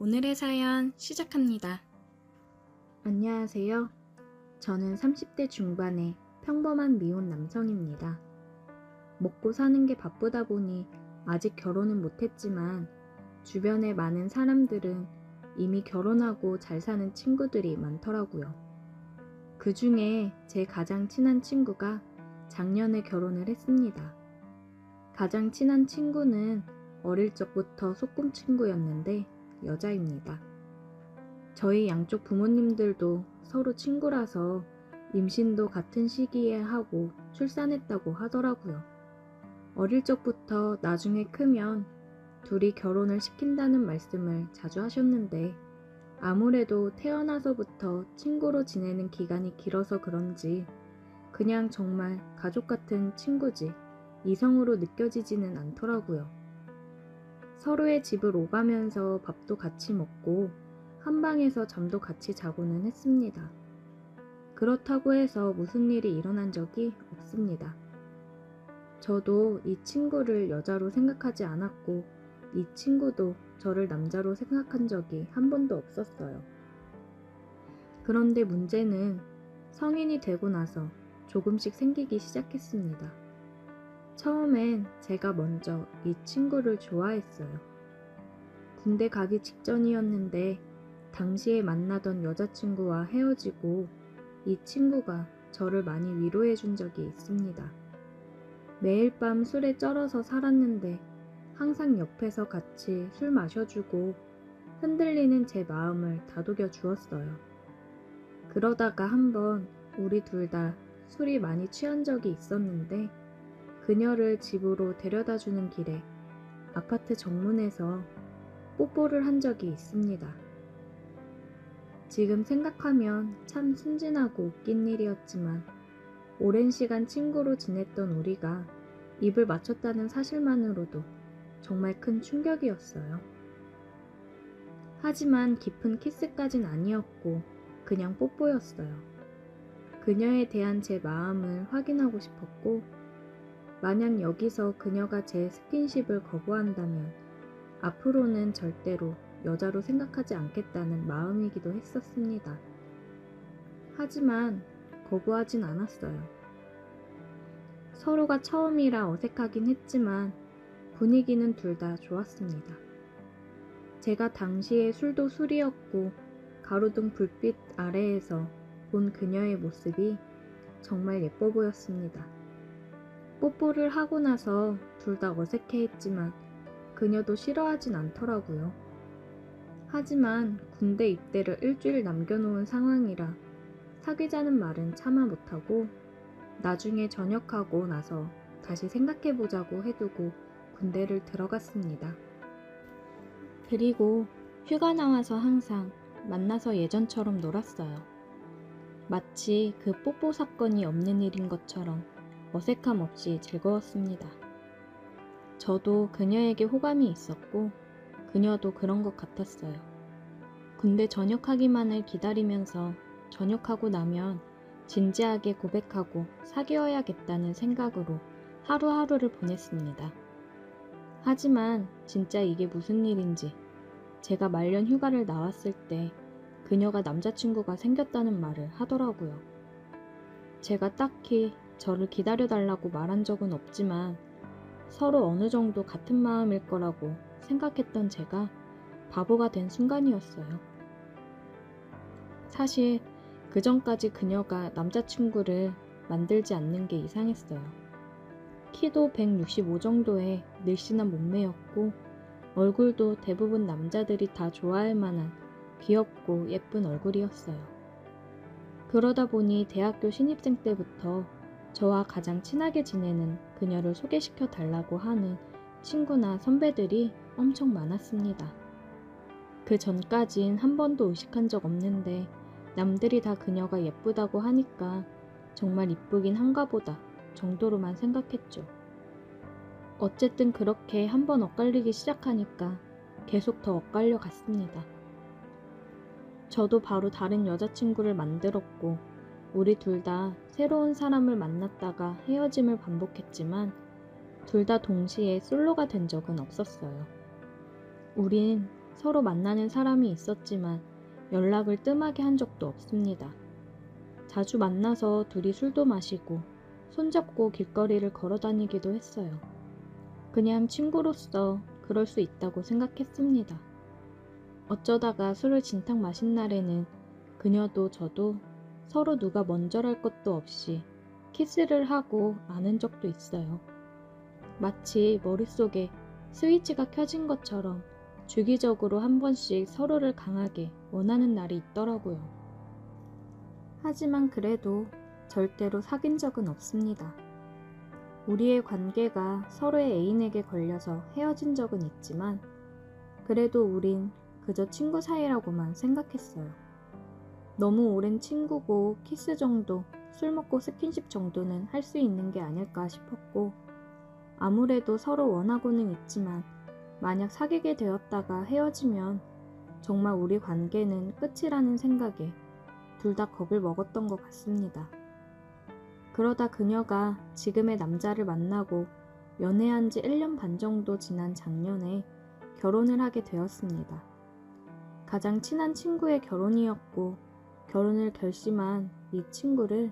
오늘의 사연 시작합니다. 안녕하세요. 저는 30대 중반의 평범한 미혼 남성입니다. 먹고 사는 게 바쁘다 보니 아직 결혼은 못했지만 주변에 많은 사람들은 이미 결혼하고 잘 사는 친구들이 많더라고요. 그 중에 제 가장 친한 친구가 작년에 결혼을 했습니다. 가장 친한 친구는 어릴 적부터 소꿉 친구였는데 여자입니다. 저희 양쪽 부모님들도 서로 친구라서 임신도 같은 시기에 하고 출산했다고 하더라고요. 어릴 적부터 나중에 크면 둘이 결혼을 시킨다는 말씀을 자주 하셨는데 아무래도 태어나서부터 친구로 지내는 기간이 길어서 그런지 그냥 정말 가족 같은 친구지 이성으로 느껴지지는 않더라고요. 서로의 집을 오가면서 밥도 같이 먹고 한 방에서 잠도 같이 자고는 했습니다. 그렇다고 해서 무슨 일이 일어난 적이 없습니다. 저도 이 친구를 여자로 생각하지 않았고 이 친구도 저를 남자로 생각한 적이 한 번도 없었어요. 그런데 문제는 성인이 되고 나서 조금씩 생기기 시작했습니다. 처음엔 제가 먼저 이 친구를 좋아했어요. 군대 가기 직전이었는데 당시에 만나던 여자친구와 헤어지고 이 친구가 저를 많이 위로해 준 적이 있습니다. 매일 밤 술에 쩔어서 살았는데 항상 옆에서 같이 술 마셔주고 흔들리는 제 마음을 다독여 주었어요. 그러다가 한번 우리 둘 다 술이 많이 취한 적이 있었는데 그녀를 집으로 데려다주는 길에 아파트 정문에서 뽀뽀를 한 적이 있습니다. 지금 생각하면 참 순진하고 웃긴 일이었지만 오랜 시간 친구로 지냈던 우리가 입을 맞췄다는 사실만으로도 정말 큰 충격이었어요. 하지만 깊은 키스까진 아니었고 그냥 뽀뽀였어요. 그녀에 대한 제 마음을 확인하고 싶었고 만약 여기서 그녀가 제 스킨십을 거부한다면 앞으로는 절대로 여자로 생각하지 않겠다는 마음이기도 했었습니다. 하지만 거부하진 않았어요. 서로가 처음이라 어색하긴 했지만 분위기는 둘 다 좋았습니다. 제가 당시에 술도 술이었고 가로등 불빛 아래에서 본 그녀의 모습이 정말 예뻐 보였습니다. 뽀뽀를 하고 나서 둘 다 어색해했지만 그녀도 싫어하진 않더라고요. 하지만 군대 입대를 일주일 남겨놓은 상황이라 사귀자는 말은 차마 못하고 나중에 전역하고 나서 다시 생각해보자고 해두고 군대를 들어갔습니다. 그리고 휴가 나와서 항상 만나서 예전처럼 놀았어요. 마치 그 뽀뽀 사건이 없는 일인 것처럼 어색함 없이 즐거웠습니다. 저도 그녀에게 호감이 있었고 그녀도 그런 것 같았어요. 군대 전역하기만을 기다리면서 전역하고 나면 진지하게 고백하고 사귀어야겠다는 생각으로 하루하루를 보냈습니다. 하지만 진짜 이게 무슨 일인지 제가 말년 휴가를 나왔을 때 그녀가 남자친구가 생겼다는 말을 하더라고요. 제가 딱히 저를 기다려달라고 말한 적은 없지만 서로 어느 정도 같은 마음일 거라고 생각했던 제가 바보가 된 순간이었어요. 사실 그 전까지 그녀가 남자친구를 만들지 않는 게 이상했어요. 키도 165 정도의 늘씬한 몸매였고 얼굴도 대부분 남자들이 다 좋아할 만한 귀엽고 예쁜 얼굴이었어요. 그러다 보니 대학교 신입생 때부터 저와 가장 친하게 지내는 그녀를 소개시켜 달라고 하는 친구나 선배들이 엄청 많았습니다. 그 전까진 한 번도 의식한 적 없는데 남들이 다 그녀가 예쁘다고 하니까 정말 이쁘긴 한가 보다 정도로만 생각했죠. 어쨌든 그렇게 한 번 엇갈리기 시작하니까 계속 더 엇갈려 갔습니다. 저도 바로 다른 여자친구를 만들었고 우리 둘 다 새로운 사람을 만났다가 헤어짐을 반복했지만 둘 다 동시에 솔로가 된 적은 없었어요. 우린 서로 만나는 사람이 있었지만 연락을 뜸하게 한 적도 없습니다. 자주 만나서 둘이 술도 마시고 손잡고 길거리를 걸어 다니기도 했어요. 그냥 친구로서 그럴 수 있다고 생각했습니다. 어쩌다가 술을 진탕 마신 날에는 그녀도 저도 서로 누가 먼저랄 것도 없이 키스를 하고 안은 적도 있어요. 마치 머릿속에 스위치가 켜진 것처럼 주기적으로 한 번씩 서로를 강하게 원하는 날이 있더라고요. 하지만 그래도 절대로 사귄 적은 없습니다. 우리의 관계가 서로의 애인에게 걸려서 헤어진 적은 있지만 그래도 우린 그저 친구 사이라고만 생각했어요. 너무 오랜 친구고 키스 정도, 술 먹고 스킨십 정도는 할 수 있는 게 아닐까 싶었고 아무래도 서로 원하고는 있지만 만약 사귀게 되었다가 헤어지면 정말 우리 관계는 끝이라는 생각에 둘 다 겁을 먹었던 것 같습니다. 그러다 그녀가 지금의 남자를 만나고 연애한 지 1년 반 정도 지난 작년에 결혼을 하게 되었습니다. 가장 친한 친구의 결혼이었고 결혼을 결심한 이 친구를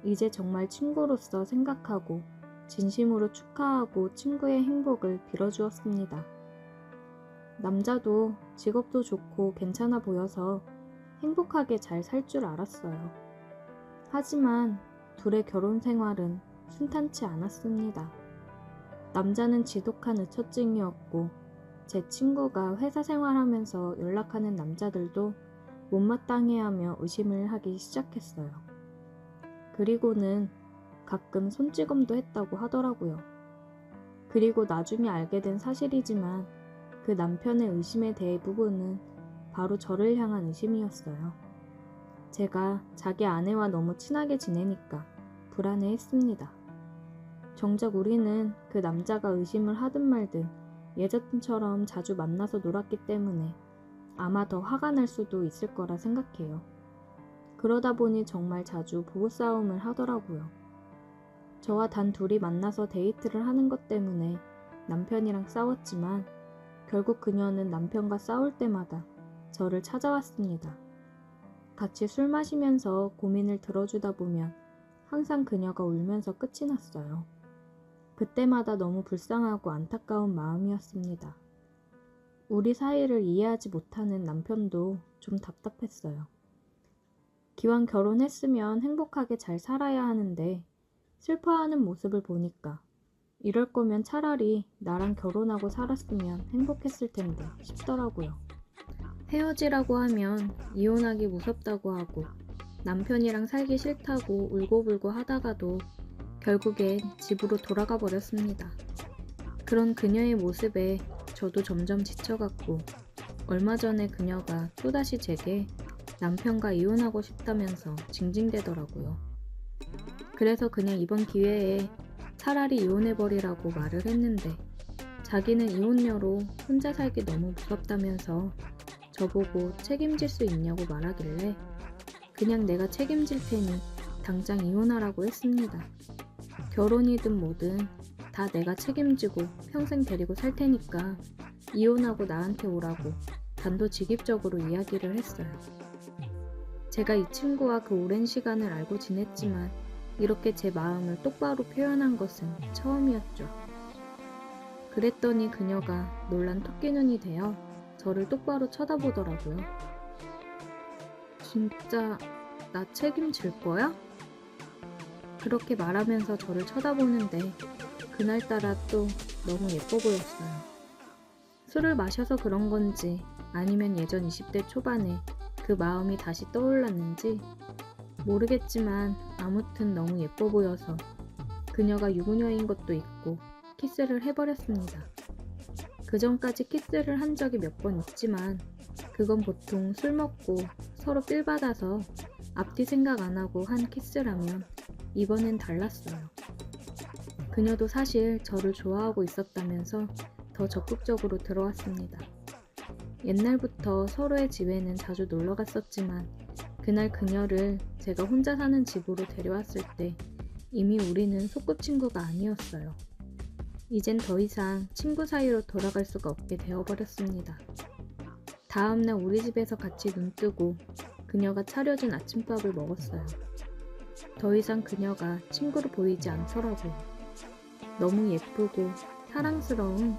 이제 정말 친구로서 생각하고 진심으로 축하하고 친구의 행복을 빌어주었습니다. 남자도 직업도 좋고 괜찮아 보여서 행복하게 잘 살 줄 알았어요. 하지만 둘의 결혼 생활은 순탄치 않았습니다. 남자는 지독한 의처증이었고 제 친구가 회사 생활하면서 연락하는 남자들도 못마땅해하며 의심을 하기 시작했어요. 그리고는 가끔 손찌검도 했다고 하더라고요. 그리고 나중에 알게 된 사실이지만 그 남편의 의심의 대부분은 바로 저를 향한 의심이었어요. 제가 자기 아내와 너무 친하게 지내니까 불안해했습니다. 정작 우리는 그 남자가 의심을 하든 말든 예전처럼 자주 만나서 놀았기 때문에 아마 더 화가 날 수도 있을 거라 생각해요. 그러다 보니 정말 자주 부부싸움을 하더라고요. 저와 단 둘이 만나서 데이트를 하는 것 때문에 남편이랑 싸웠지만 결국 그녀는 남편과 싸울 때마다 저를 찾아왔습니다. 같이 술 마시면서 고민을 들어주다 보면 항상 그녀가 울면서 끝이 났어요. 그때마다 너무 불쌍하고 안타까운 마음이었습니다. 우리 사이를 이해하지 못하는 남편도 좀 답답했어요. 기왕 결혼했으면 행복하게 잘 살아야 하는데 슬퍼하는 모습을 보니까 이럴 거면 차라리 나랑 결혼하고 살았으면 행복했을 텐데 싶더라고요. 헤어지라고 하면 이혼하기 무섭다고 하고 남편이랑 살기 싫다고 울고불고 하다가도 결국엔 집으로 돌아가 버렸습니다. 그런 그녀의 모습에 저도 점점 지쳐갔고 얼마 전에 그녀가 또다시 제게 남편과 이혼하고 싶다면서 징징대더라고요. 그래서 그냥 이번 기회에 차라리 이혼해버리라고 말을 했는데 자기는 이혼녀로 혼자 살기 너무 무섭다면서 저보고 책임질 수 있냐고 말하길래 그냥 내가 책임질 테니 당장 이혼하라고 했습니다. 결혼이든 뭐든 다 내가 책임지고 평생 데리고 살 테니까 이혼하고 나한테 오라고 단도직입적으로 이야기를 했어요. 제가 이 친구와 그 오랜 시간을 알고 지냈지만 이렇게 제 마음을 똑바로 표현한 것은 처음이었죠. 그랬더니 그녀가 놀란 토끼눈이 되어 저를 똑바로 쳐다보더라고요. 진짜 나 책임질 거야? 그렇게 말하면서 저를 쳐다보는데 그날따라 또 너무 예뻐 보였어요. 술을 마셔서 그런 건지 아니면 예전 20대 초반에 그 마음이 다시 떠올랐는지 모르겠지만 아무튼 너무 예뻐 보여서 그녀가 유부녀인 것도 있고 키스를 해버렸습니다. 그 전까지 키스를 한 적이 몇 번 있지만 그건 보통 술 먹고 서로 삘 받아서 앞뒤 생각 안 하고 한 키스라면 이번엔 달랐어요. 그녀도 사실 저를 좋아하고 있었다면서 더 적극적으로 들어왔습니다. 옛날부터 서로의 집에는 자주 놀러 갔었지만 그날 그녀를 제가 혼자 사는 집으로 데려왔을 때 이미 우리는 소꿉친구가 아니었어요. 이젠 더 이상 친구 사이로 돌아갈 수가 없게 되어버렸습니다. 다음날 우리 집에서 같이 눈뜨고 그녀가 차려준 아침밥을 먹었어요. 더 이상 그녀가 친구로 보이지 않더라고요. 너무 예쁘고 사랑스러운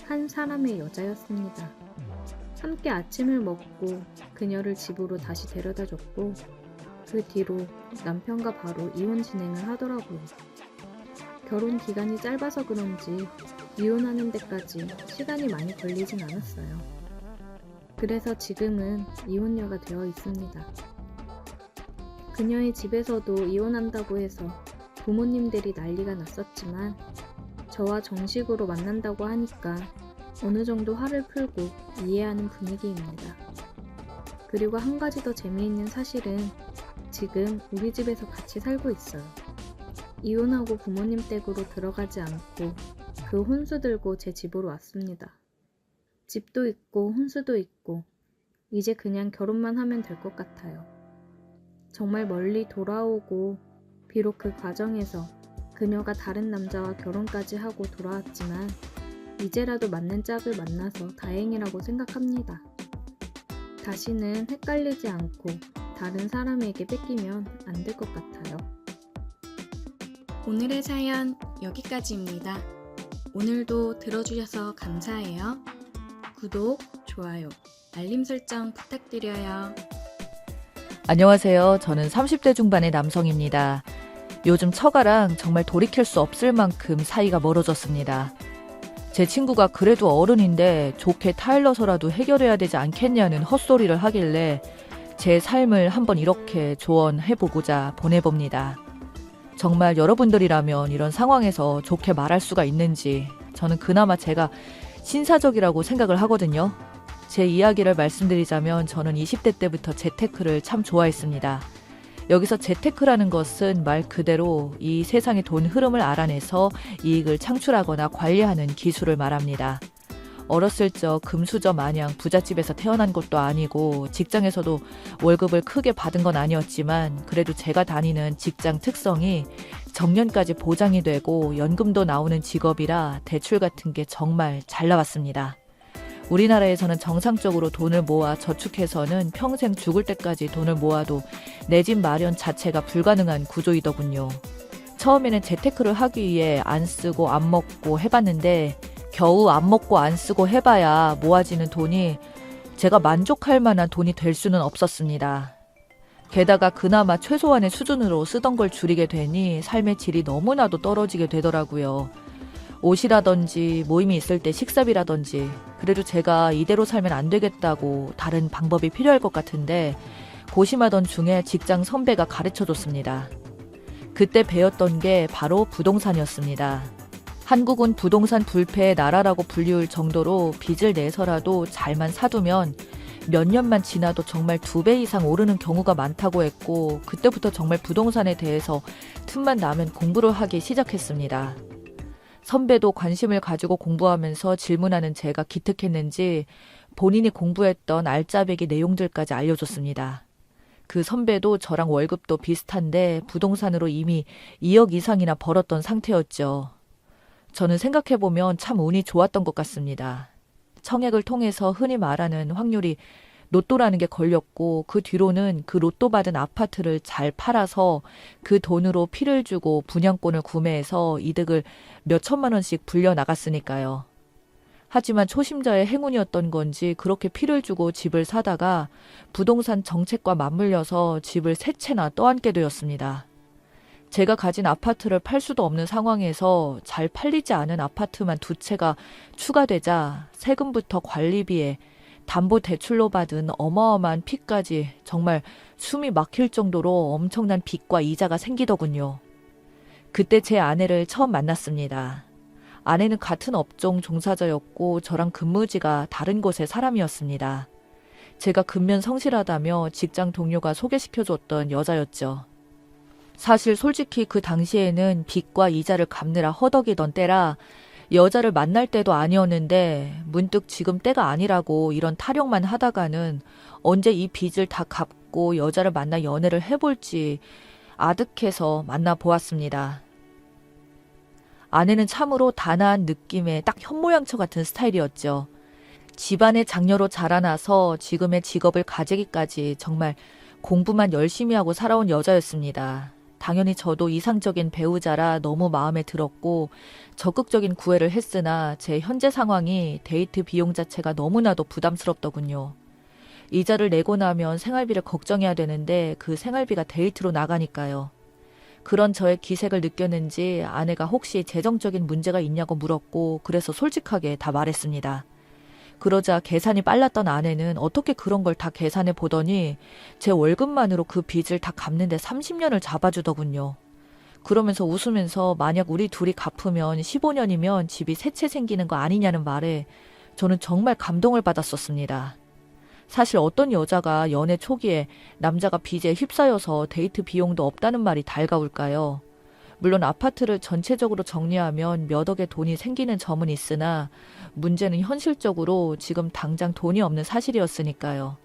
한 사람의 여자였습니다. 함께 아침을 먹고 그녀를 집으로 다시 데려다줬고 그 뒤로 남편과 바로 이혼 진행을 하더라고요. 결혼 기간이 짧아서 그런지 이혼하는 데까지 시간이 많이 걸리진 않았어요. 그래서 지금은 이혼녀가 되어 있습니다. 그녀의 집에서도 이혼한다고 해서 부모님들이 난리가 났었지만 저와 정식으로 만난다고 하니까 어느 정도 화를 풀고 이해하는 분위기입니다. 그리고 한 가지 더 재미있는 사실은 지금 우리 집에서 같이 살고 있어요. 이혼하고 부모님 댁으로 들어가지 않고 그 혼수 들고 제 집으로 왔습니다. 집도 있고 혼수도 있고 이제 그냥 결혼만 하면 될 것 같아요. 정말 멀리 돌아오고 비록 그 과정에서 그녀가 다른 남자와 결혼까지 하고 돌아왔지만 이제라도 맞는 짝을 만나서 다행이라고 생각합니다. 다시는 헷갈리지 않고 다른 사람에게 뺏기면 안 될 것 같아요. 오늘의 사연 여기까지입니다. 오늘도 들어주셔서 감사해요. 구독, 좋아요, 알림 설정 부탁드려요. 안녕하세요. 저는 30대 중반의 남성입니다. 요즘 처가랑 정말 돌이킬 수 없을 만큼 사이가 멀어졌습니다. 제 친구가 그래도 어른인데 좋게 타일러서라도 해결해야 되지 않겠냐는 헛소리를 하길래 제 삶을 한번 이렇게 조언해보고자 보내봅니다. 정말 여러분들이라면 이런 상황에서 좋게 말할 수가 있는지 저는 그나마 제가 신사적이라고 생각을 하거든요. 제 이야기를 말씀드리자면 저는 20대 때부터 재테크를 참 좋아했습니다. 여기서 재테크라는 것은 말 그대로 이 세상의 돈 흐름을 알아내서 이익을 창출하거나 관리하는 기술을 말합니다. 어렸을 적 금수저 마냥 부잣집에서 태어난 것도 아니고 직장에서도 월급을 크게 받은 건 아니었지만 그래도 제가 다니는 직장 특성이 정년까지 보장이 되고 연금도 나오는 직업이라 대출 같은 게 정말 잘 나왔습니다. 우리나라에서는 정상적으로 돈을 모아 저축해서는 평생 죽을 때까지 돈을 모아도 내 집 마련 자체가 불가능한 구조이더군요. 처음에는 재테크를 하기 위해 안 쓰고 안 먹고 해봤는데 겨우 안 먹고 안 쓰고 해봐야 모아지는 돈이 제가 만족할 만한 돈이 될 수는 없었습니다. 게다가 그나마 최소한의 수준으로 쓰던 걸 줄이게 되니 삶의 질이 너무나도 떨어지게 되더라고요. 옷이라든지 모임이 있을 때 식사비라든지 그래도 제가 이대로 살면 안 되겠다고 다른 방법이 필요할 것 같은데 고심하던 중에 직장 선배가 가르쳐줬습니다. 그때 배웠던 게 바로 부동산이었습니다. 한국은 부동산 불패의 나라라고 불리울 정도로 빚을 내서라도 잘만 사두면 몇 년만 지나도 정말 2배 이상 오르는 경우가 많다고 했고 그때부터 정말 부동산에 대해서 틈만 나면 공부를 하기 시작했습니다. 선배도 관심을 가지고 공부하면서 질문하는 제가 기특했는지 본인이 공부했던 알짜배기 내용들까지 알려줬습니다. 그 선배도 저랑 월급도 비슷한데 부동산으로 이미 2억 이상이나 벌었던 상태였죠. 저는 생각해보면 참 운이 좋았던 것 같습니다. 청약을 통해서 흔히 말하는 확률이 로또라는 게 걸렸고 그 뒤로는 그 로또 받은 아파트를 잘 팔아서 그 돈으로 피를 주고 분양권을 구매해서 이득을 몇 천만 원씩 불려나갔으니까요. 하지만 초심자의 행운이었던 건지 그렇게 피를 주고 집을 사다가 부동산 정책과 맞물려서 집을 3채나 떠안게 되었습니다. 제가 가진 아파트를 팔 수도 없는 상황에서 잘 팔리지 않은 아파트만 2채가 추가되자 세금부터 관리비에 담보대출로 받은 어마어마한 빚까지 정말 숨이 막힐 정도로 엄청난 빚과 이자가 생기더군요. 그때 제 아내를 처음 만났습니다. 아내는 같은 업종 종사자였고 저랑 근무지가 다른 곳의 사람이었습니다. 제가 근면 성실하다며 직장 동료가 소개시켜줬던 여자였죠. 사실 솔직히 그 당시에는 빚과 이자를 갚느라 허덕이던 때라 여자를 만날 때도 아니었는데 문득 지금 때가 아니라고 이런 타령만 하다가는 언제 이 빚을 다 갚고 여자를 만나 연애를 해볼지 아득해서 만나보았습니다. 아내는 참으로 단아한 느낌의 딱 현모양처 같은 스타일이었죠. 집안의 장녀로 자라나서 지금의 직업을 가지기까지 정말 공부만 열심히 하고 살아온 여자였습니다. 당연히 저도 이상적인 배우자라 너무 마음에 들었고 적극적인 구애를 했으나 제 현재 상황이 데이트 비용 자체가 너무나도 부담스럽더군요. 이자를 내고 나면 생활비를 걱정해야 되는데 그 생활비가 데이트로 나가니까요. 그런 저의 기색을 느꼈는지 아내가 혹시 재정적인 문제가 있냐고 물었고 그래서 솔직하게 다 말했습니다. 그러자 계산이 빨랐던 아내는 어떻게 그런 걸 다 계산해 보더니 제 월급만으로 그 빚을 다 갚는데 30년을 잡아주더군요. 그러면서 웃으면서 만약 우리 둘이 갚으면 15년이면 집이 새 채 생기는 거 아니냐는 말에 저는 정말 감동을 받았었습니다. 사실 어떤 여자가 연애 초기에 남자가 빚에 휩싸여서 데이트 비용도 없다는 말이 달가울까요? 물론 아파트를 전체적으로 정리하면 몇 억의 돈이 생기는 점은 있으나 문제는 현실적으로 지금 당장 돈이 없는 사실이었으니까요.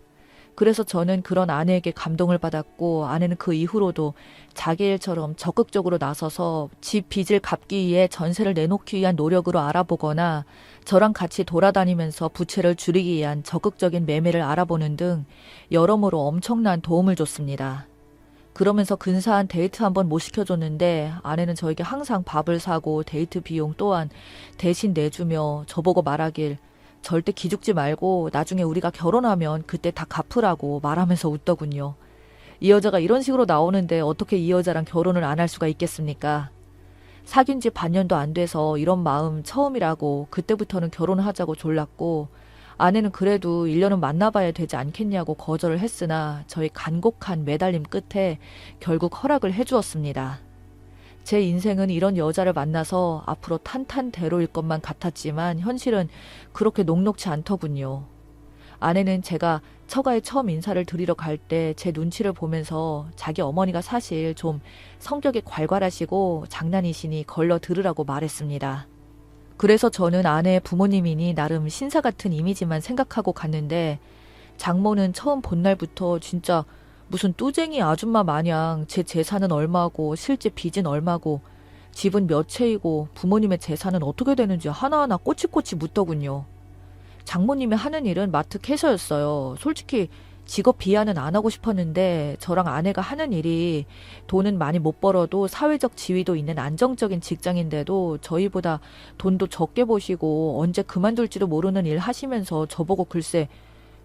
그래서 저는 그런 아내에게 감동을 받았고 아내는 그 이후로도 자기 일처럼 적극적으로 나서서 집 빚을 갚기 위해 전세를 내놓기 위한 노력으로 알아보거나 저랑 같이 돌아다니면서 부채를 줄이기 위한 적극적인 매매를 알아보는 등 여러모로 엄청난 도움을 줬습니다. 그러면서 근사한 데이트 한번 못 시켜줬는데 아내는 저에게 항상 밥을 사고 데이트 비용 또한 대신 내주며 저보고 말하길 절대 기죽지 말고 나중에 우리가 결혼하면 그때 다 갚으라고 말하면서 웃더군요. 이 여자가 이런 식으로 나오는데 어떻게 이 여자랑 결혼을 안 할 수가 있겠습니까? 사귄 지 반년도 안 돼서 이런 마음 처음이라고 그때부터는 결혼하자고 졸랐고 아내는 그래도 1년은 만나봐야 되지 않겠냐고 거절을 했으나 저희 간곡한 매달림 끝에 결국 허락을 해주었습니다. 제 인생은 이런 여자를 만나서 앞으로 탄탄대로일 것만 같았지만 현실은 그렇게 녹록지 않더군요. 아내는 제가 처가에 처음 인사를 드리러 갈 때 제 눈치를 보면서 자기 어머니가 사실 좀 성격이 괄괄하시고 장난이시니 걸러 들으라고 말했습니다. 그래서 저는 아내의 부모님이니 나름 신사 같은 이미지만 생각하고 갔는데 장모는 처음 본 날부터 진짜 무슨 뚜쟁이 아줌마 마냥 제 재산은 얼마고 실제 빚은 얼마고 집은 몇 채이고 부모님의 재산은 어떻게 되는지 하나하나 꼬치꼬치 묻더군요. 장모님이 하는 일은 마트 캐셔였어요. 솔직히 직업 비하는 안 하고 싶었는데 저랑 아내가 하는 일이 돈은 많이 못 벌어도 사회적 지위도 있는 안정적인 직장인데도 저희보다 돈도 적게 버시고 언제 그만둘지도 모르는 일 하시면서 저보고 글쎄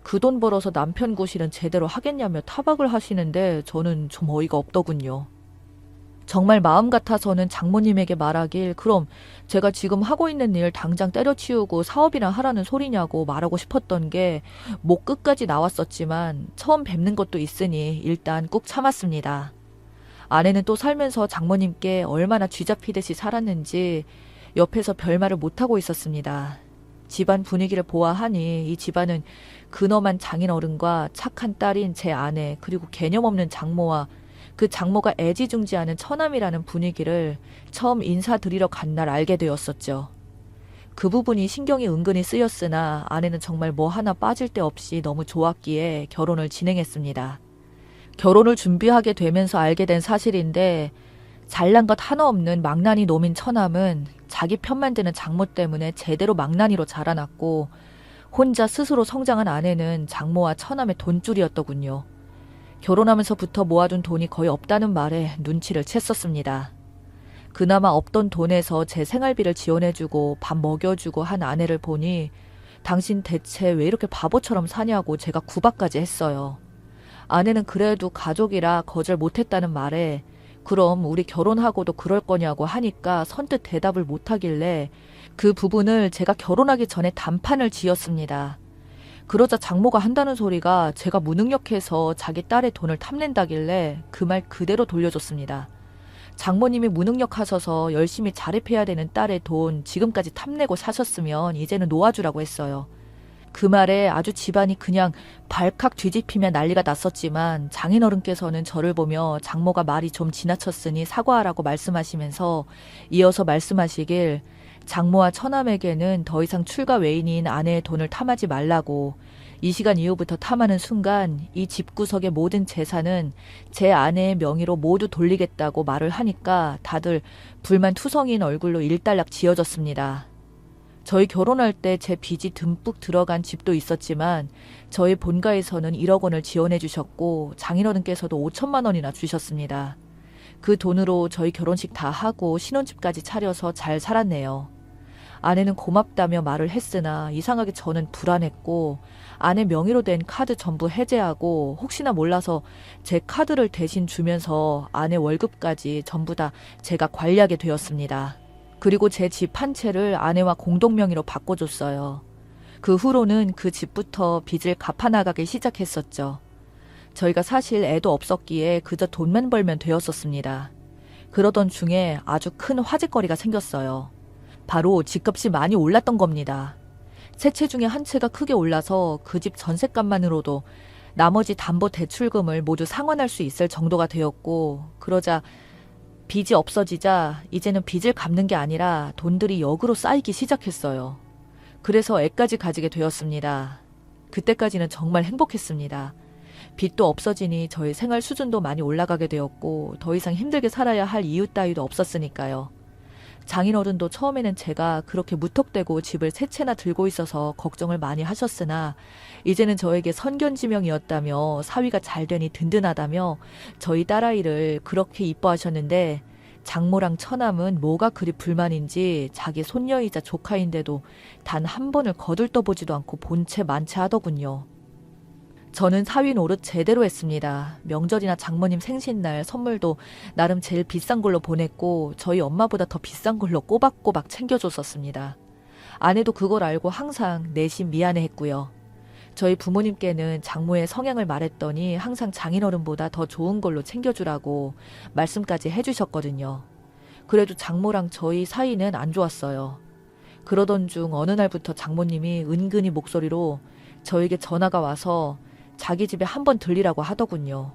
그 돈 벌어서 남편 구실은 제대로 하겠냐며 타박을 하시는데 저는 좀 어이가 없더군요. 정말 마음 같아서는 장모님에게 말하길 그럼 제가 지금 하고 있는 일 당장 때려치우고 사업이나 하라는 소리냐고 말하고 싶었던 게 목 끝까지 나왔었지만 처음 뵙는 것도 있으니 일단 꾹 참았습니다. 아내는 또 살면서 장모님께 얼마나 쥐잡히듯이 살았는지 옆에서 별말을 못하고 있었습니다. 집안 분위기를 보아하니 이 집안은 근엄한 장인어른과 착한 딸인 제 아내 그리고 개념 없는 장모와 그 장모가 애지중지하는 처남이라는 분위기를 처음 인사드리러 간 날 알게 되었었죠. 그 부분이 신경이 은근히 쓰였으나 아내는 정말 뭐 하나 빠질 데 없이 너무 좋았기에 결혼을 진행했습니다. 결혼을 준비하게 되면서 알게 된 사실인데 잘난 것 하나 없는 망나니 놈인 처남은 자기 편만 드는 장모 때문에 제대로 망나니로 자라났고 혼자 스스로 성장한 아내는 장모와 처남의 돈줄이었더군요. 결혼하면서부터 모아둔 돈이 거의 없다는 말에 눈치를 챘었습니다. 그나마 없던 돈에서 제 생활비를 지원해주고 밥 먹여주고 한 아내를 보니 당신 대체 왜 이렇게 바보처럼 사냐고 제가 구박까지 했어요. 아내는 그래도 가족이라 거절 못했다는 말에 그럼 우리 결혼하고도 그럴 거냐고 하니까 선뜻 대답을 못하길래 그 부분을 제가 결혼하기 전에 단판을 지었습니다. 그러자 장모가 한다는 소리가 제가 무능력해서 자기 딸의 돈을 탐낸다길래 그 말 그대로 돌려줬습니다. 장모님이 무능력하셔서 열심히 자립해야 되는 딸의 돈 지금까지 탐내고 사셨으면 이제는 놓아주라고 했어요. 그 말에 아주 집안이 그냥 발칵 뒤집히며 난리가 났었지만 장인어른께서는 저를 보며 장모가 말이 좀 지나쳤으니 사과하라고 말씀하시면서 이어서 말씀하시길 장모와 처남에게는 더 이상 출가 외인인 아내의 돈을 탐하지 말라고 이 시간 이후부터 탐하는 순간 이 집구석의 모든 재산은 제 아내의 명의로 모두 돌리겠다고 말을 하니까 다들 불만투성이인 얼굴로 일단락 지어졌습니다. 저희 결혼할 때 제 빚이 듬뿍 들어간 집도 있었지만 저희 본가에서는 1억 원을 지원해 주셨고 장인어른께서도 5천만 원이나 주셨습니다. 그 돈으로 저희 결혼식 다 하고 신혼집까지 차려서 잘 살았네요. 아내는 고맙다며 말을 했으나 이상하게 저는 불안했고 아내 명의로 된 카드 전부 해제하고 혹시나 몰라서 제 카드를 대신 주면서 아내 월급까지 전부 다 제가 관리하게 되었습니다. 그리고 제 집 한 채를 아내와 공동 명의로 바꿔줬어요. 그 후로는 그 집부터 빚을 갚아나가기 시작했었죠. 저희가 사실 애도 없었기에 그저 돈만 벌면 되었었습니다. 그러던 중에 아주 큰 화제거리가 생겼어요. 바로 집값이 많이 올랐던 겁니다. 세 채 중에 한 채가 크게 올라서 그 집 전셋값만으로도 나머지 담보 대출금을 모두 상환할 수 있을 정도가 되었고, 그러자 빚이 없어지자 이제는 빚을 갚는 게 아니라 돈들이 역으로 쌓이기 시작했어요. 그래서 애까지 가지게 되었습니다. 그때까지는 정말 행복했습니다. 빚도 없어지니 저희 생활 수준도 많이 올라가게 되었고 더 이상 힘들게 살아야 할 이유 따위도 없었으니까요. 장인어른도 처음에는 제가 그렇게 무턱대고 집을 세 채나 들고 있어서 걱정을 많이 하셨으나 이제는 저에게 선견지명이었다며 사위가 잘 되니 든든하다며 저희 딸아이를 그렇게 이뻐하셨는데 장모랑 처남은 뭐가 그리 불만인지 자기 손녀이자 조카인데도 단 한 번을 거들떠보지도 않고 본체 만체 하더군요. 저는 사위 노릇 제대로 했습니다. 명절이나 장모님 생신날 선물도 나름 제일 비싼 걸로 보냈고 저희 엄마보다 더 비싼 걸로 꼬박꼬박 챙겨줬었습니다. 아내도 그걸 알고 항상 내심 미안해했고요. 저희 부모님께는 장모의 성향을 말했더니 항상 장인어른보다 더 좋은 걸로 챙겨주라고 말씀까지 해주셨거든요. 그래도 장모랑 저희 사이는 안 좋았어요. 그러던 중 어느 날부터 장모님이 은근히 목소리로 저에게 전화가 와서 자기 집에 한번 들리라고 하더군요.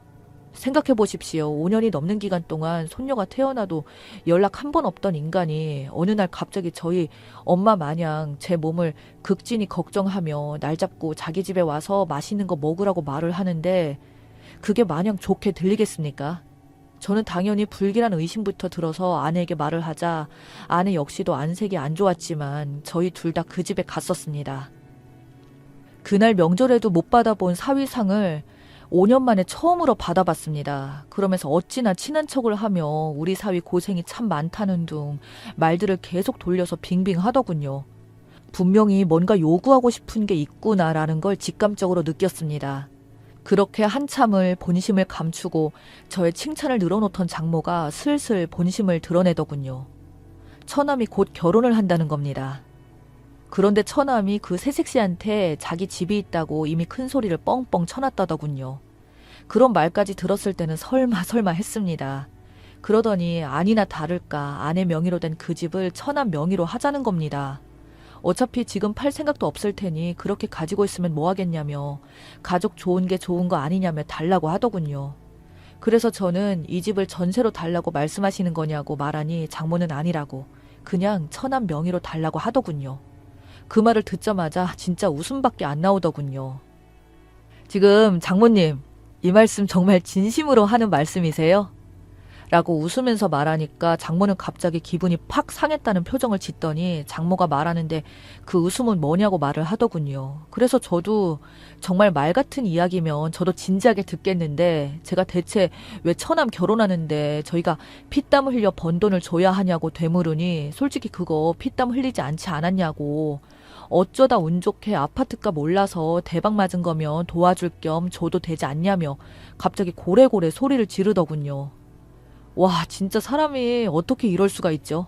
생각해 보십시오. 5년이 넘는 기간 동안 손녀가 태어나도 연락 한 번 없던 인간이 어느 날 갑자기 저희 엄마 마냥 제 몸을 극진히 걱정하며 날 잡고 자기 집에 와서 맛있는 거 먹으라고 말을 하는데 그게 마냥 좋게 들리겠습니까? 저는 당연히 불길한 의심부터 들어서 아내에게 말을 하자 아내 역시도 안색이 안 좋았지만 저희 둘 다 그 집에 갔었습니다. 그날 명절에도 못 받아본 사위상을 5년 만에 처음으로 받아봤습니다. 그러면서 어찌나 친한 척을 하며 우리 사위 고생이 참 많다는 둥 말들을 계속 돌려서 빙빙 하더군요. 분명히 뭔가 요구하고 싶은 게 있구나라는 걸 직감적으로 느꼈습니다. 그렇게 한참을 본심을 감추고 저의 칭찬을 늘어놓던 장모가 슬슬 본심을 드러내더군요. 처남이 곧 결혼을 한다는 겁니다. 그런데 처남이 그 새색시한테 자기 집이 있다고 이미 큰 소리를 뻥뻥 쳐놨다더군요. 그런 말까지 들었을 때는 설마 했습니다. 그러더니 아니나 다를까 아내 명의로 된 그 집을 처남 명의로 하자는 겁니다. 어차피 지금 팔 생각도 없을 테니 그렇게 가지고 있으면 뭐 하겠냐며 가족 좋은 게 좋은 거 아니냐며 달라고 하더군요. 그래서 저는 이 집을 전세로 달라고 말씀하시는 거냐고 말하니 장모는 아니라고 그냥 처남 명의로 달라고 하더군요. 그 말을 듣자마자 진짜 웃음밖에 안 나오더군요. 지금 장모님, 이 말씀 정말 진심으로 하는 말씀이세요? 라고 웃으면서 말하니까 장모는 갑자기 기분이 팍 상했다는 표정을 짓더니 장모가 말하는데 그 웃음은 뭐냐고 말을 하더군요. 그래서 저도 정말 말 같은 이야기면 저도 진지하게 듣겠는데 제가 대체 왜 처남 결혼하는데 저희가 피땀 흘려 번 돈을 줘야 하냐고 되물으니 솔직히 그거 피땀 흘리지 않지 않았냐고 어쩌다 운 좋게 아파트값 올라서 대박 맞은 거면 도와줄 겸 줘도 되지 않냐며 갑자기 고래고래 소리를 지르더군요. 와, 진짜 사람이 어떻게 이럴 수가 있죠?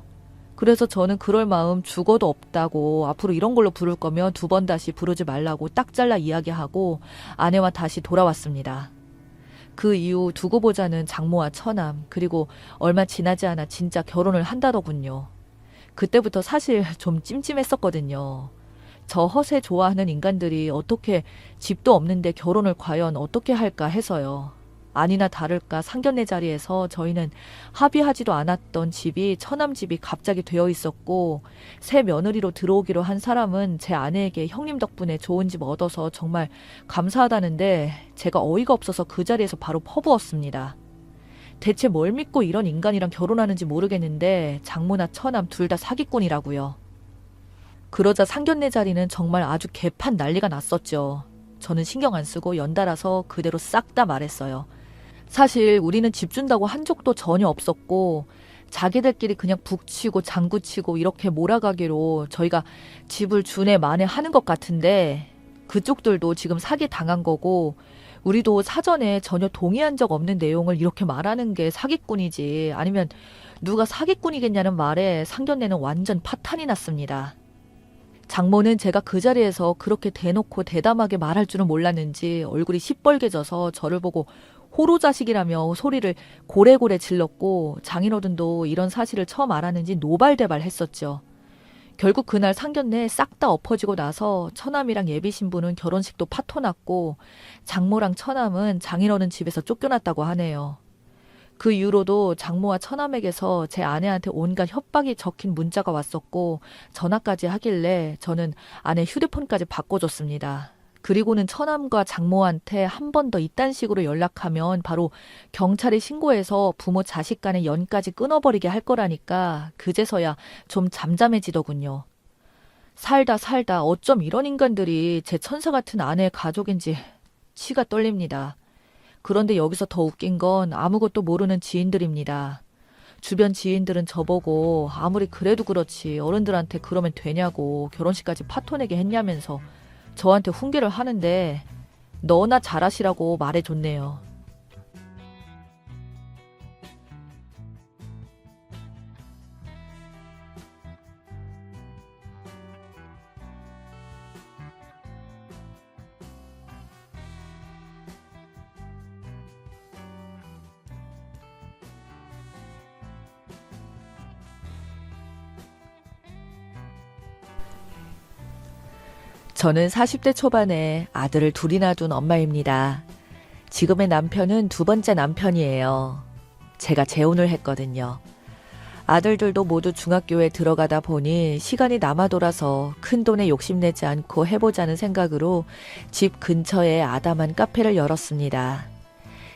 그래서 저는 그럴 마음 죽어도 없다고 앞으로 이런 걸로 부를 거면 2번 다시 부르지 말라고 딱 잘라 이야기하고 아내와 다시 돌아왔습니다. 그 이후 두고 보자는 장모와 처남 그리고 얼마 지나지 않아 진짜 결혼을 한다더군요. 그때부터 사실 좀 찜찜했었거든요. 저 허세 좋아하는 인간들이 어떻게 집도 없는데 결혼을 과연 어떻게 할까 해서요. 아니나 다를까 상견례 자리에서 저희는 합의하지도 않았던 집이 처남 집이 갑자기 되어 있었고 새 며느리로 들어오기로 한 사람은 제 아내에게 형님 덕분에 좋은 집 얻어서 정말 감사하다는데 제가 어이가 없어서 그 자리에서 바로 퍼부었습니다. 대체 뭘 믿고 이런 인간이랑 결혼하는지 모르겠는데 장모나 처남 둘 다 사기꾼이라고요. 그러자 상견례 자리는 정말 아주 개판 난리가 났었죠. 저는 신경 안 쓰고 연달아서 그대로 싹 다 말했어요. 사실 우리는 집 준다고 한 적도 전혀 없었고 자기들끼리 그냥 북치고 장구치고 이렇게 몰아가기로 저희가 집을 준에 만에 하는 것 같은데 그쪽들도 지금 사기 당한 거고 우리도 사전에 전혀 동의한 적 없는 내용을 이렇게 말하는 게 사기꾼이지 아니면 누가 사기꾼이겠냐는 말에 상견례는 완전 파탄이 났습니다. 장모는 제가 그 자리에서 그렇게 대놓고 대담하게 말할 줄은 몰랐는지 얼굴이 시뻘개져서 저를 보고 호로자식이라며 소리를 고래고래 질렀고 장인어른도 이런 사실을 처음 알았는지 노발대발했었죠. 결국 그날 상견례 싹 다 엎어지고 나서 처남이랑 예비신부는 결혼식도 파토났고 장모랑 처남은 장인어른 집에서 쫓겨났다고 하네요. 그 이후로도 장모와 처남에게서 제 아내한테 온갖 협박이 적힌 문자가 왔었고 전화까지 하길래 저는 아내 휴대폰까지 바꿔줬습니다. 그리고는 처남과 장모한테 한 번 더 이딴 식으로 연락하면 바로 경찰에 신고해서 부모 자식 간의 연까지 끊어버리게 할 거라니까 그제서야 좀 잠잠해지더군요. 살다 어쩜 이런 인간들이 제 천사 같은 아내의 가족인지 치가 떨립니다. 그런데 여기서 더 웃긴 건 아무것도 모르는 지인들입니다. 주변 지인들은 저보고 아무리 그래도 그렇지 어른들한테 그러면 되냐고 결혼식까지 파토내게 했냐면서 저한테 훈계를 하는데 너나 잘하시라고 말해줬네요. 저는 40대 초반에 아들을 둘이나 둔 엄마입니다. 지금의 남편은 두 번째 남편이에요. 제가 재혼을 했거든요. 아들들도 모두 중학교에 들어가다 보니 시간이 남아 돌아서 큰돈에 욕심내지 않고 해보자는 생각으로 집 근처에 아담한 카페를 열었습니다.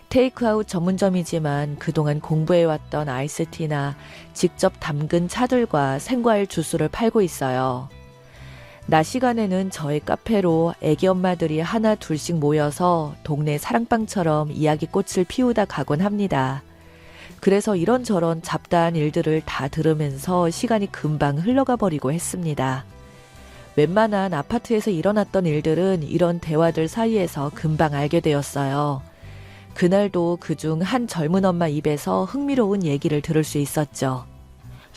테이크아웃 전문점이지만 그동안 공부해왔던 아이스티나 직접 담근 차들과 생과일 주스를 팔고 있어요. 낮 시간에는 저희 카페로 애기 엄마들이 하나 둘씩 모여서 동네 사랑방처럼 이야기꽃을 피우다 가곤 합니다. 그래서 이런저런 잡다한 일들을 다 들으면서 시간이 금방 흘러가 버리고 했습니다. 웬만한 아파트에서 일어났던 일들은 이런 대화들 사이에서 금방 알게 되었어요. 그날도 그중 한 젊은 엄마 입에서 흥미로운 얘기를 들을 수 있었죠.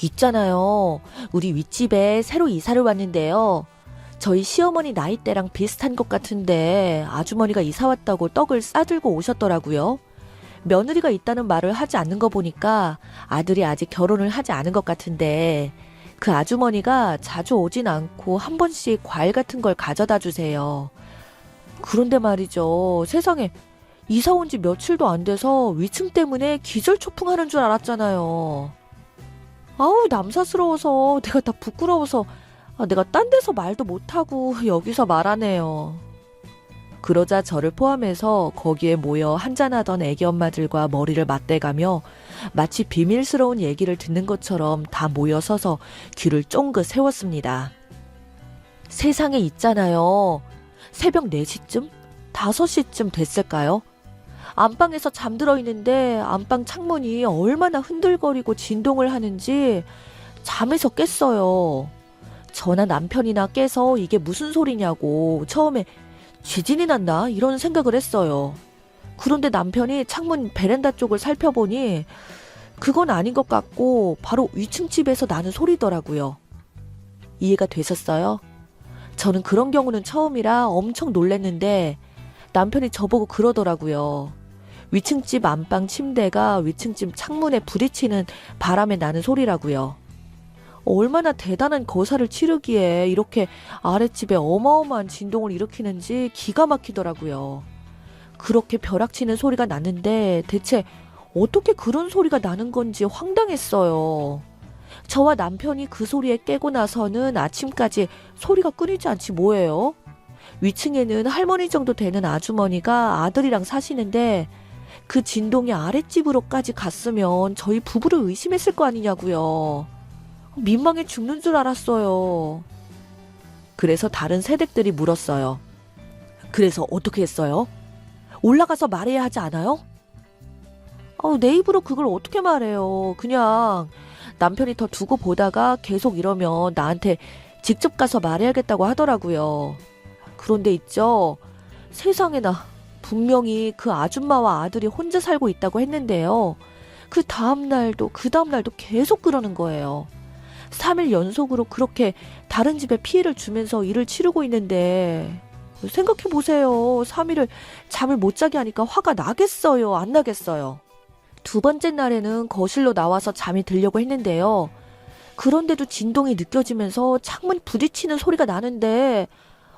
있잖아요. 우리 윗집에 새로 이사를 왔는데요. 저희 시어머니 나이대랑 비슷한 것 같은데 아주머니가 이사 왔다고 떡을 싸들고 오셨더라고요. 며느리가 있다는 말을 하지 않는 거 보니까 아들이 아직 결혼을 하지 않은 것 같은데 그 아주머니가 자주 오진 않고 한 번씩 과일 같은 걸 가져다 주세요. 그런데 말이죠. 세상에 이사 온 지 며칠도 안 돼서 위층 때문에 기절초풍하는 줄 알았잖아요. 아우 남사스러워서 내가 다 부끄러워서 내가 딴 데서 말도 못하고 여기서 말하네요. 그러자 저를 포함해서 거기에 모여 한잔하던 애기 엄마들과 머리를 맞대가며 마치 비밀스러운 얘기를 듣는 것처럼 다 모여서서 귀를 쫑긋 세웠습니다. 세상에 있잖아요. 새벽 4시쯤? 5시쯤 됐을까요? 안방에서 잠들어 있는데 안방 창문이 얼마나 흔들거리고 진동을 하는지 잠에서 깼어요. 저나 남편이나 깨서 이게 무슨 소리냐고 처음에 지진이 났나 이런 생각을 했어요. 그런데 남편이 창문 베란다 쪽을 살펴보니 그건 아닌 것 같고 바로 위층 집에서 나는 소리더라고요. 이해가 되셨어요? 저는 그런 경우는 처음이라 엄청 놀랐는데 남편이 저보고 그러더라고요. 위층 집 안방 침대가 위층 집 창문에 부딪히는 바람에 나는 소리라고요. 얼마나 대단한 거사를 치르기에 이렇게 아랫집에 어마어마한 진동을 일으키는지 기가 막히더라고요. 그렇게 벼락치는 소리가 났는데 대체 어떻게 그런 소리가 나는 건지 황당했어요. 저와 남편이 그 소리에 깨고 나서는 아침까지 소리가 끊이지 않지 뭐예요. 위층에는 할머니 정도 되는 아주머니가 아들이랑 사시는데 그 진동이 아랫집으로까지 갔으면 저희 부부를 의심했을 거 아니냐고요. 민망해 죽는 줄 알았어요. 그래서 다른 새댁들이 물었어요. 그래서 어떻게 했어요? 올라가서 말해야 하지 않아요? 내 입으로 그걸 어떻게 말해요. 그냥 남편이 더 두고 보다가 계속 이러면 나한테 직접 가서 말해야겠다고 하더라고요. 그런데 있죠. 세상에나 분명히 그 아줌마와 아들이 혼자 살고 있다고 했는데요. 그 다음날도 계속 그러는 거예요. 3일 연속으로 그렇게 다른 집에 피해를 주면서 일을 치르고 있는데 생각해보세요. 3일을 잠을 못 자게 하니까 화가 나겠어요? 안 나겠어요? 두 번째 날에는 거실로 나와서 잠이 들려고 했는데요. 그런데도 진동이 느껴지면서 창문이 부딪히는 소리가 나는데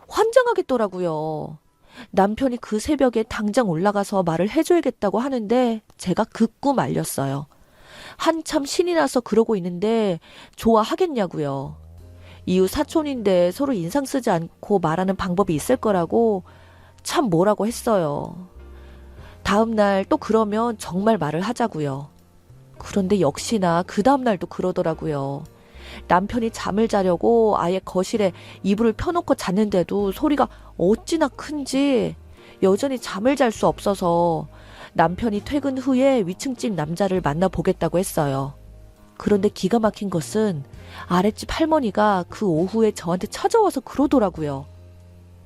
환장하겠더라고요. 남편이 그 새벽에 당장 올라가서 말을 해줘야겠다고 하는데 제가 극구 말렸어요. 한참 신이 나서 그러고 있는데 좋아하겠냐고요. 이웃 사촌인데 서로 인상 쓰지 않고 말하는 방법이 있을 거라고 참 뭐라고 했어요. 다음날 또 그러면 정말 말을 하자고요. 그런데 역시나 그 다음날도 그러더라고요. 남편이 잠을 자려고 아예 거실에 이불을 펴놓고 잤는데도 소리가 어찌나 큰지 여전히 잠을 잘 수 없어서 남편이 퇴근 후에 위층집 남자를 만나보겠다고 했어요. 그런데 기가 막힌 것은 아랫집 할머니가 그 오후에 저한테 찾아와서 그러더라고요.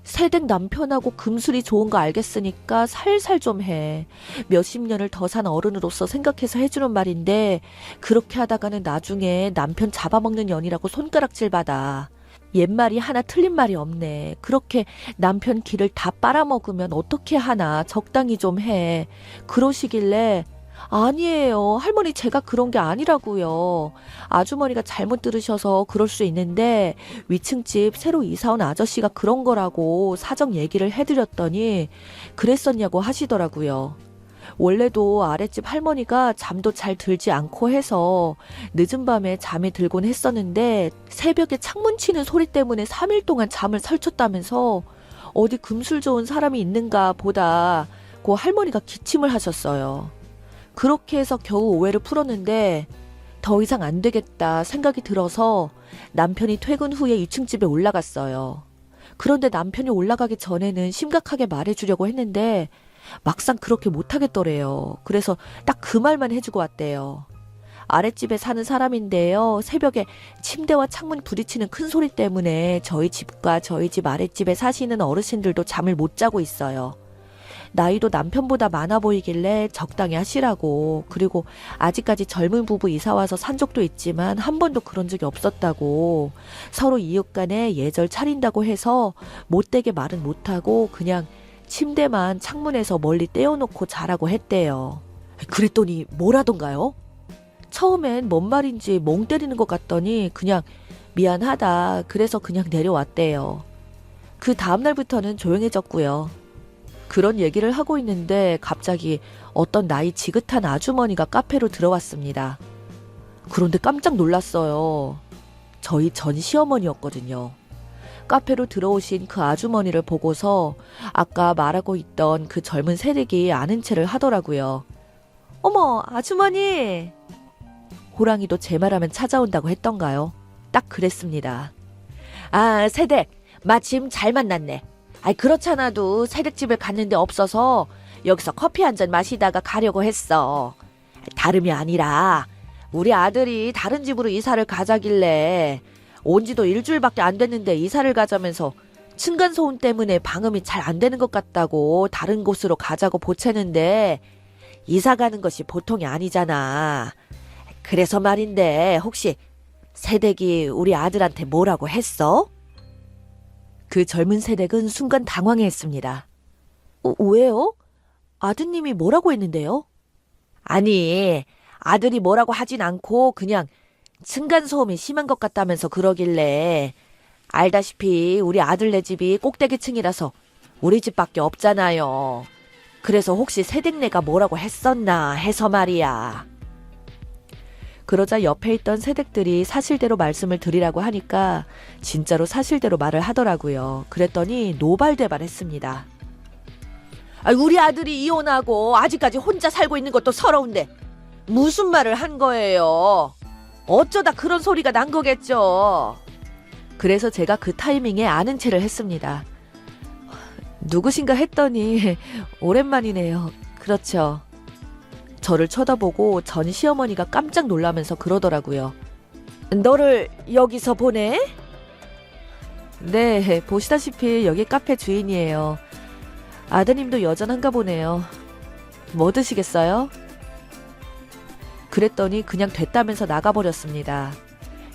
새댁 남편하고 금술이 좋은 거 알겠으니까 살살 좀 해. 몇십 년을 더 산 어른으로서 생각해서 해주는 말인데 그렇게 하다가는 나중에 남편 잡아먹는 년이라고 손가락질 받아. 옛말이 하나 틀린 말이 없네. 그렇게 남편 기를 다 빨아먹으면 어떻게 하나. 적당히 좀 해. 그러시길래 아니에요. 할머니 제가 그런 게 아니라고요. 아주머니가 잘못 들으셔서 그럴 수 있는데 위층집 새로 이사 온 아저씨가 그런 거라고 사정 얘기를 해드렸더니 그랬었냐고 하시더라고요. 원래도 아랫집 할머니가 잠도 잘 들지 않고 해서 늦은 밤에 잠이 들곤 했었는데 새벽에 창문 치는 소리 때문에 3일 동안 잠을 설쳤다면서 어디 금술 좋은 사람이 있는가 보다 고 할머니가 기침을 하셨어요. 그렇게 해서 겨우 오해를 풀었는데 더 이상 안 되겠다 생각이 들어서 남편이 퇴근 후에 2층 집에 올라갔어요. 그런데 남편이 올라가기 전에는 심각하게 말해주려고 했는데 막상 그렇게 못하겠더래요. 그래서 딱 그 말만 해주고 왔대요. 아랫집에 사는 사람인데요. 새벽에 침대와 창문 부딪히는 큰 소리 때문에 저희 집과 저희 집 아랫집에 사시는 어르신들도 잠을 못 자고 있어요. 나이도 남편보다 많아 보이길래 적당히 하시라고. 그리고 아직까지 젊은 부부 이사와서 산 적도 있지만 한 번도 그런 적이 없었다고. 서로 이웃 간에 예절 차린다고 해서 못되게 말은 못하고 그냥 침대만 창문에서 멀리 떼어놓고 자라고 했대요. 그랬더니 뭐라던가요? 처음엔 뭔 말인지 멍 때리는 것 같더니 그냥 미안하다. 그래서 그냥 내려왔대요. 그 다음날부터는 조용해졌고요. 그런 얘기를 하고 있는데 갑자기 어떤 나이 지긋한 아주머니가 카페로 들어왔습니다. 그런데 깜짝 놀랐어요. 저희 전 시어머니였거든요. 카페로 들어오신 그 아주머니를 보고서 아까 말하고 있던 그 젊은 새댁이 아는 체를 하더라고요. 어머, 아주머니! 호랑이도 제 말하면 찾아온다고 했던가요? 딱 그랬습니다. 아, 새댁, 마침 잘 만났네. 그렇잖아도 새댁집을 갔는데 없어서 여기서 커피 한 잔 마시다가 가려고 했어. 다름이 아니라 우리 아들이 다른 집으로 이사를 가자길래 온 지도 일주일밖에 안 됐는데 이사를 가자면서 층간소음 때문에 방음이 잘 안 되는 것 같다고 다른 곳으로 가자고 보채는데 이사 가는 것이 보통이 아니잖아. 그래서 말인데 혹시 새댁이 우리 아들한테 뭐라고 했어? 그 젊은 새댁은 순간 당황해했습니다. 왜요? 아드님이 뭐라고 했는데요? 아니, 아들이 뭐라고 하진 않고 그냥 층간소음이 심한 것 같다면서 그러길래 알다시피 우리 아들네 집이 꼭대기층이라서 우리 집밖에 없잖아요. 그래서 혹시 새댁네가 뭐라고 했었나 해서 말이야. 그러자 옆에 있던 새댁들이 사실대로 말씀을 드리라고 하니까 진짜로 사실대로 말을 하더라고요. 그랬더니 노발대발했습니다. 우리 아들이 이혼하고 아직까지 혼자 살고 있는 것도 서러운데 무슨 말을 한 거예요? 어쩌다 그런 소리가 난 거겠죠. 그래서 제가 그 타이밍에 아는 체를 했습니다. 누구신가 했더니 오랜만이네요. 그렇죠. 저를 쳐다보고 전 시어머니가 깜짝 놀라면서 그러더라고요. 너를 여기서 보내? 네, 보시다시피 여기 카페 주인이에요. 아드님도 여전한가 보네요. 뭐 드시겠어요? 그랬더니 그냥 됐다면서 나가버렸습니다.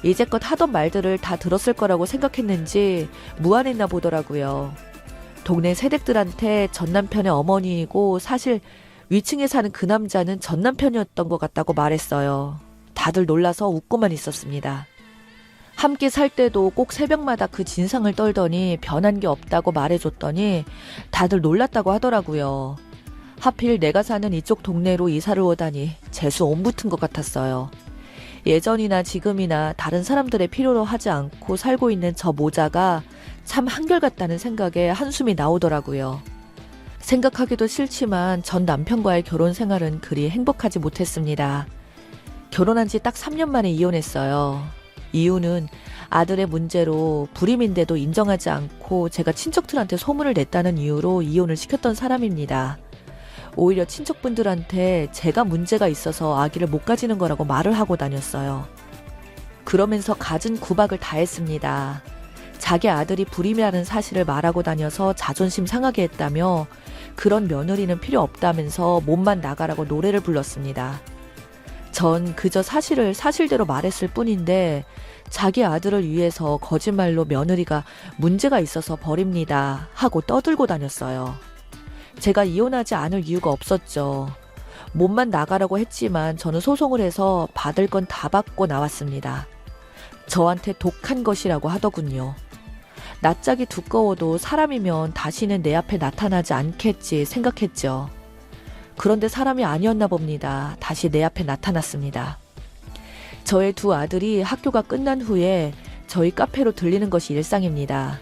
이제껏 하던 말들을 다 들었을 거라고 생각했는지 무안했나 보더라고요. 동네 새댁들한테 전 남편의 어머니이고 사실 위층에 사는 그 남자는 전 남편이었던 것 같다고 말했어요. 다들 놀라서 웃고만 있었습니다. 함께 살 때도 꼭 새벽마다 그 진상을 떨더니 변한 게 없다고 말해줬더니 다들 놀랐다고 하더라고요. 하필 내가 사는 이쪽 동네로 이사를 오다니 재수 온 붙은 것 같았어요. 예전이나 지금이나 다른 사람들의 필요로 하지 않고 살고 있는 저 모자가 참 한결같다는 생각에 한숨이 나오더라고요. 생각하기도 싫지만 전 남편과의 결혼 생활은 그리 행복하지 못했습니다. 결혼한 지 딱 3년 만에 이혼했어요. 이유는 아들의 문제로 불임인데도 인정하지 않고 제가 친척들한테 소문을 냈다는 이유로 이혼을 시켰던 사람입니다. 오히려 친척분들한테 제가 문제가 있어서 아기를 못 가지는 거라고 말을 하고 다녔어요. 그러면서 갖은 구박을 다 했습니다. 자기 아들이 불임이라는 사실을 말하고 다녀서 자존심 상하게 했다며 그런 며느리는 필요 없다면서 몸만 나가라고 노래를 불렀습니다. 전 그저 사실을 사실대로 말했을 뿐인데 자기 아들을 위해서 거짓말로 며느리가 문제가 있어서 버립니다 하고 떠들고 다녔어요. 제가 이혼하지 않을 이유가 없었죠. 몸만 나가라고 했지만 저는 소송을 해서 받을 건 다 받고 나왔습니다. 저한테 독한 것이라고 하더군요. 낯짝이 두꺼워도 사람이면 다시는 내 앞에 나타나지 않겠지 생각했죠. 그런데 사람이 아니었나 봅니다. 다시 내 앞에 나타났습니다. 저의 두 아들이 학교가 끝난 후에 저희 카페로 들리는 것이 일상입니다.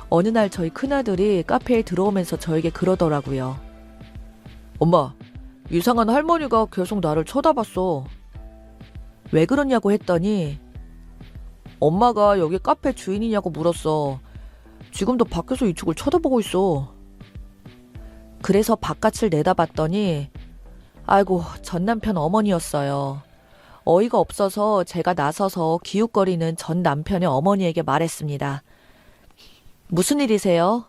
어느 날 저희 큰아들이 카페에 들어오면서 저에게 그러더라고요. 엄마, 이상한 할머니가 계속 나를 쳐다봤어. 왜 그러냐고 했더니 엄마가 여기 카페 주인이냐고 물었어. 지금도 밖에서 이쪽을 쳐다보고 있어. 그래서 바깥을 내다봤더니 아이고, 전 남편 어머니였어요. 어이가 없어서 제가 나서서 기웃거리는 전 남편의 어머니에게 말했습니다. 무슨 일이세요?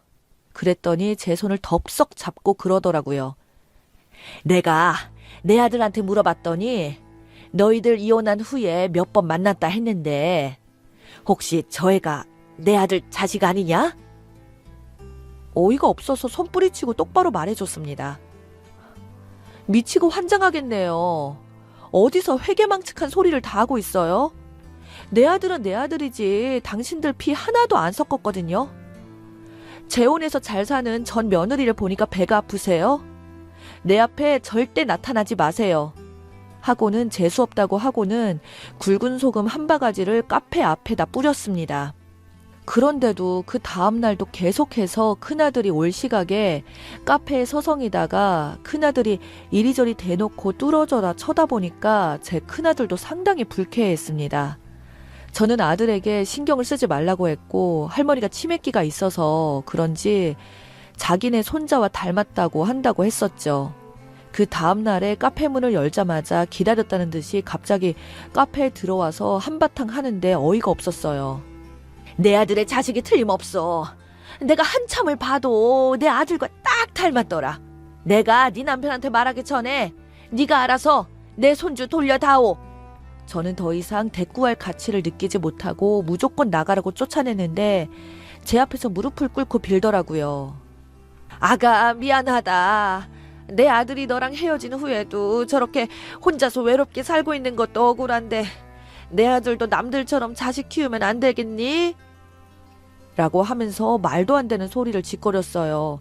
그랬더니 제 손을 덥석 잡고 그러더라고요. 내가 내 아들한테 물어봤더니 너희들 이혼한 후에 몇 번 만났다 했는데 혹시 저 애가 내 아들 자식 아니냐? 어이가 없어서 손뿌리치고 똑바로 말해줬습니다. 미치고 환장하겠네요. 어디서 회개망측한 소리를 다 하고 있어요? 내 아들은 내 아들이지 당신들 피 하나도 안 섞었거든요. 재혼해서 잘 사는 전 며느리를 보니까 배가 아프세요? 내 앞에 절대 나타나지 마세요. 하고는 재수없다고 하고는 굵은 소금 한 바가지를 카페 앞에다 뿌렸습니다. 그런데도 그 다음날도 계속해서 큰아들이 올 시각에 카페에 서성이다가 큰아들이 이리저리 대놓고 뚫어져라 쳐다보니까 제 큰아들도 상당히 불쾌했습니다. 저는 아들에게 신경을 쓰지 말라고 했고 할머니가 치매기가 있어서 그런지 자기네 손자와 닮았다고 한다고 했었죠. 그 다음날에 카페 문을 열자마자 기다렸다는 듯이 갑자기 카페에 들어와서 한바탕 하는데 어이가 없었어요. 내 아들의 자식이 틀림없어. 내가 한참을 봐도 내 아들과 딱 닮았더라. 내가 네 남편한테 말하기 전에 네가 알아서 내 손주 돌려다오. 저는 더 이상 대꾸할 가치를 느끼지 못하고 무조건 나가라고 쫓아내는데 제 앞에서 무릎을 꿇고 빌더라고요. 아가, 미안하다. 내 아들이 너랑 헤어진 후에도 저렇게 혼자서 외롭게 살고 있는 것도 억울한데 내 아들도 남들처럼 자식 키우면 안 되겠니? 라고 하면서 말도 안 되는 소리를 짓거렸어요.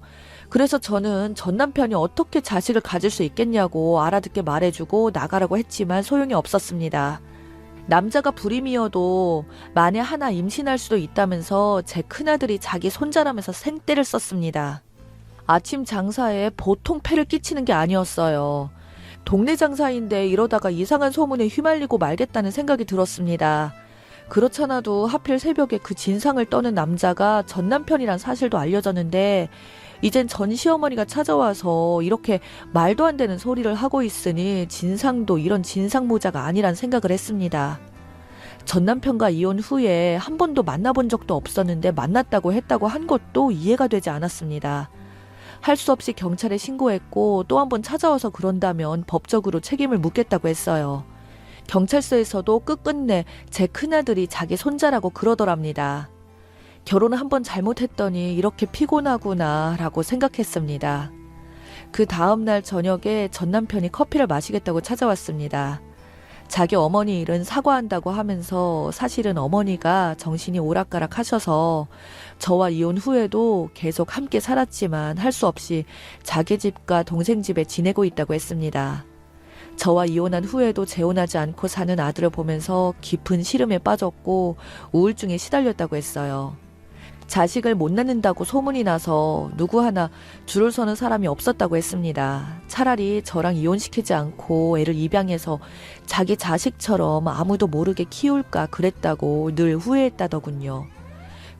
그래서 저는 전 남편이 어떻게 자식을 가질 수 있겠냐고 알아듣게 말해주고 나가라고 했지만 소용이 없었습니다. 남자가 불임이어도 만에 하나 임신할 수도 있다면서 제 큰아들이 자기 손자라면서 생떼를 썼습니다. 아침 장사에 보통 폐를 끼치는 게 아니었어요. 동네 장사인데 이러다가 이상한 소문에 휘말리고 말겠다는 생각이 들었습니다. 그렇잖아도 하필 새벽에 그 진상을 떠는 남자가 전 남편이란 사실도 알려졌는데 이젠 전 시어머니가 찾아와서 이렇게 말도 안 되는 소리를 하고 있으니 진상도 이런 진상모자가 아니란 생각을 했습니다. 전 남편과 이혼 후에 한 번도 만나본 적도 없었는데 만났다고 했다고 한 것도 이해가 되지 않았습니다. 할 수 없이 경찰에 신고했고 또 한 번 찾아와서 그런다면 법적으로 책임을 묻겠다고 했어요. 경찰서에서도 끝끝내 제 큰아들이 자기 손자라고 그러더랍니다. 결혼을 한 번 잘못했더니 이렇게 피곤하구나 라고 생각했습니다. 그 다음날 저녁에 전 남편이 커피를 마시겠다고 찾아왔습니다. 자기 어머니 일은 사과한다고 하면서 사실은 어머니가 정신이 오락가락 하셔서 저와 이혼 후에도 계속 함께 살았지만 할 수 없이 자기 집과 동생 집에 지내고 있다고 했습니다. 저와 이혼한 후에도 재혼하지 않고 사는 아들을 보면서 깊은 시름에 빠졌고 우울증에 시달렸다고 했어요. 자식을 못 낳는다고 소문이 나서 누구 하나 줄을 서는 사람이 없었다고 했습니다. 차라리 저랑 이혼시키지 않고 애를 입양해서 자기 자식처럼 아무도 모르게 키울까 그랬다고 늘 후회했다더군요.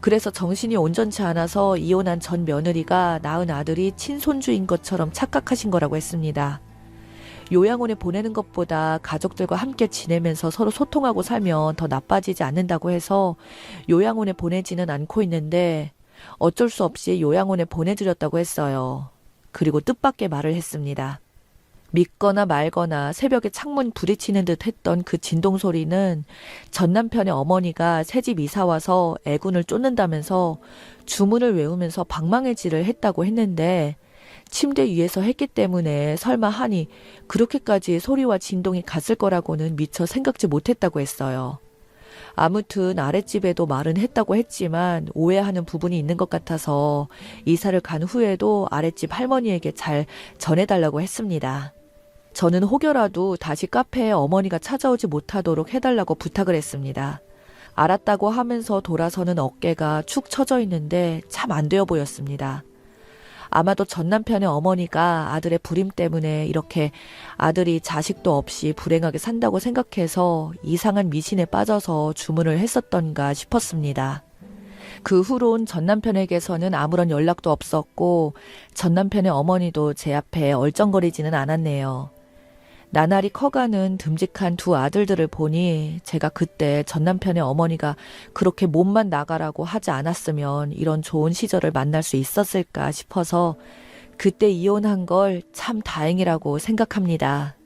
그래서 정신이 온전치 않아서 이혼한 전 며느리가 낳은 아들이 친손주인 것처럼 착각하신 거라고 했습니다. 요양원에 보내는 것보다 가족들과 함께 지내면서 서로 소통하고 살면 더 나빠지지 않는다고 해서 요양원에 보내지는 않고 있는데 어쩔 수 없이 요양원에 보내드렸다고 했어요. 그리고 뜻밖의 말을 했습니다. 믿거나 말거나 새벽에 창문 부딪히는 듯 했던 그 진동 소리는 전 남편의 어머니가 새집 이사 와서 애군을 쫓는다면서 주문을 외우면서 방망이질을 했다고 했는데 침대 위에서 했기 때문에 설마 하니 그렇게까지 소리와 진동이 갔을 거라고는 미처 생각지 못했다고 했어요. 아무튼 아랫집에도 말은 했다고 했지만 오해하는 부분이 있는 것 같아서 이사를 간 후에도 아랫집 할머니에게 잘 전해달라고 했습니다. 저는 혹여라도 다시 카페에 어머니가 찾아오지 못하도록 해달라고 부탁을 했습니다. 알았다고 하면서 돌아서는 어깨가 축 처져 있는데 참 안 되어 보였습니다. 아마도 전 남편의 어머니가 아들의 불임 때문에 이렇게 아들이 자식도 없이 불행하게 산다고 생각해서 이상한 미신에 빠져서 주문을 했었던가 싶었습니다. 그 후론 전 남편에게서는 아무런 연락도 없었고 전 남편의 어머니도 제 앞에 얼쩡거리지는 않았네요. 나날이 커가는 듬직한 두 아들들을 보니 제가 그때 전 남편의 어머니가 그렇게 몸만 나가라고 하지 않았으면 이런 좋은 시절을 만날 수 있었을까 싶어서 그때 이혼한 걸 참 다행이라고 생각합니다.